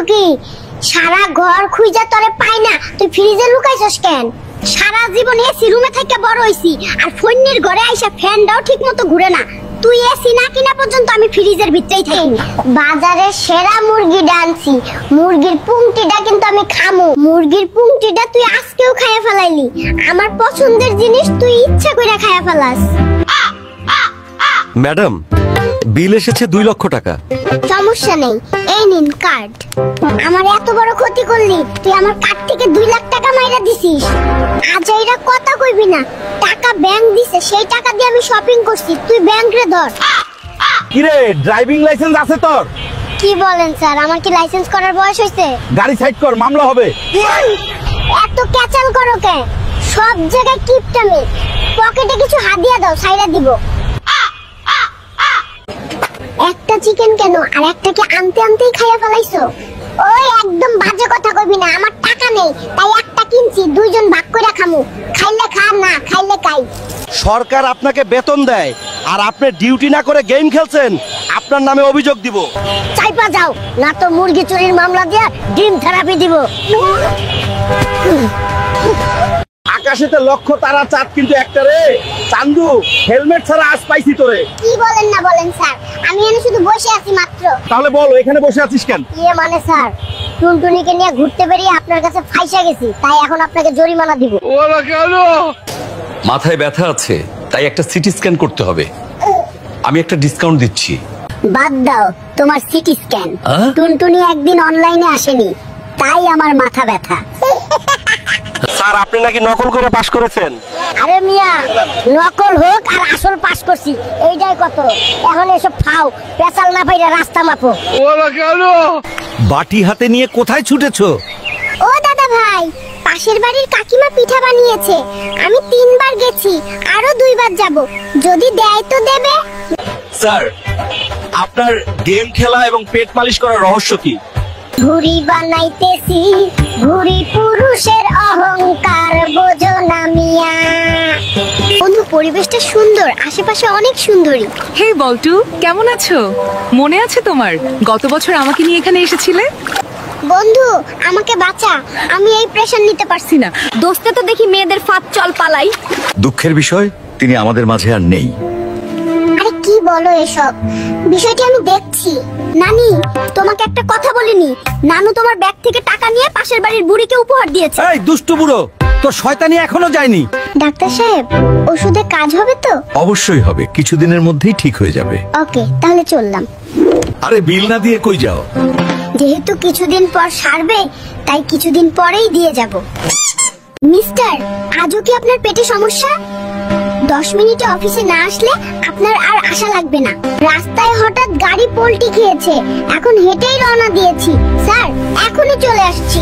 কি সারা ঘর খুঁজা তোরে পাই না, তুই ফ্রিজে লুকাইছস কেন? সারা জীবন এসি রুমে থেকে বড় হইছি, আর ফোনের ঘরে আইসা ফ্যানটাও ঠিক মতো ঘুরে না। তুই এসি না কিনা পর্যন্ত আমি ফ্রিজের ভিতরেই থাকি। বাজারে সেরা মুরগি আনছি, মুরগির পুংটিটা কিন্তু আমি খামু। মুরগির পুংটিটা তুই আজকেও খাইয়া ফেলাইলি। আমার পছন্দের জিনিস তুই ইচ্ছা কইরা খাইয়া ফেলাস। ম্যাডাম, বিল এসেছে 2 লক্ষ টাকা। সমস্যা নেই, এই নিন কার্ড। আমার এত বড় ক্ষতি করলি, তুই আমার কার্ড থেকে 2 লাখ টাকা মাইরা দিছিস। আজ এইটা কথা কইবি না, টাকা ব্যাংক দিছে, সেই টাকা দিয়ে আমি শপিং করছি, তুই ব্যাংক রে ধর। কিরে, ড্রাইভিং লাইসেন্স আছে তোর? কি বলেন স্যার, আমার কি লাইসেন্স করার বয়স হইছে? গাড়ি সাইড কর, মামলা হবে। এত ক্যাচাল করো কেন? সব জায়গায় কিপটামি। পকেটে কিছু হাদিয়া দাও, সাইরা দিব। একটা চিকেন কেন, আর একটা কি আনতে আনতেই খাইয়া ফেলাইছো? ওই একদম বাজে কথা কইবি না, আমার টাকা নেই তাই একটা কিনছি, 2 জন ভাগ করে খামু। খাইলে খা, না খাইলে খাই। সরকার আপনাকে বেতন দেয় আর আপনি ডিউটি না করে গেম খেলছেন, আপনার নামে অভিযোগ দিব। চাইপা যাও, না তো মুরগি চুরির মামলা দিয়া ডিম থেরাপি দিব। আকাশেতে লক্ষ তারা, চাঁদ কিন্তু একটা রে। চান্দু, হেলমেট ছাড়া আজ পাইছি তোরে। কি বলেন না বলেন স্যার, আমি এখানে শুধু বসে আছি মাত্র। তাহলে বল, এখানে বসে আছিস কেন? ইয়ে মানে স্যার, টুনটুনিকে নিয়ে ঘুরতে বেরিয়ে আপনার কাছে ফাইসা গেছি, তাই এখন আপনাকে জরিমানা দিব। ওরা কেন? মাথায় ব্যথা আছে, তাই একটা সিটি স্ক্যান করতে হবে। আমি একটা ডিসকাউন্ট দিচ্ছি। বাদ দাও তোমার সিটি স্ক্যান। টুনটুনি একদিন অনলাইনে আসেনি, তাই আমার মাথা ব্যথা। স্যার, আপনি নাকি নকল করে পাস করেছেন? আরে মিয়া, নকল হোক আর আসল পাস করছি, এইটাই কত। এখন এসব ফাও পেছাল না পাইরা রাস্তা মাপো। ওরা কেন? বাটি হাতে নিয়ে কোথায় ছুটেছো? ও দাদা ভাই, পাশের বাড়ির কাকিমা পিঠা বানিয়েছে, আমি 3 বার গেছি, আরো 2 বার যাব, যদি দেয় তো দেবে। স্যার, আপনার গেম খেলা এবং পেট মালিশ করার রহস্য কি? ঘুড়ি বানাইতেছি, ঘুড়ি পুরুষের অহংকার বোঝো না মিয়া। বন্ধু, পরিবেশটা সুন্দর, আশেপাশে অনেক সুন্দরী। হে বল্টু, কেমন আছো? মনে আছে তোমার গত বছর আমাকে নিয়ে এখানে এসেছিলে? বন্ধু আমাকে বাঁচা, আমি এই প্রেশার নিতে পারছি না। দোস্তে তো দেখি মেয়েদের ফাঁদ, চল পালাই। দুঃখের বিষয়, তিনি আমাদের মাঝে আর নেই। আরে কি বলো এসব? বিষয়টি আমি দেখছি। নানি, তোমাকে একটা কথা বলিনি, নানু তোমার ব্যাগ থেকে টাকা নিয়ে পাশের বাড়ির বুড়িকে উপহার দিয়েছে। এই দুষ্টু বুড়ো, তোর শয়তানি এখনো যায়নি। ডাক্তার সাহেব, ওষুধে কাজ হবে তো? অবশ্যই হবে, কিছুদিনের মধ্যেই ঠিক হয়ে যাবে। ওকে, তাহলে চললাম। আরে বিল না দিয়ে কই যাও? যেহেতু কিছুদিন পর সারবে, তাই কিছুদিন পরেই দিয়ে যাব। মিস্টার, আজও কি আপনার পেটে সমস্যা? 10 মিনিটে অফিসে না আসলে আপনার আর আশা লাগবে না। রাস্তায় হঠাৎ গাড়ি পল্টি খেয়েছে, এখন হেঁটেই রওনা দিয়েছি। স্যার, এখনই চলে আসছি।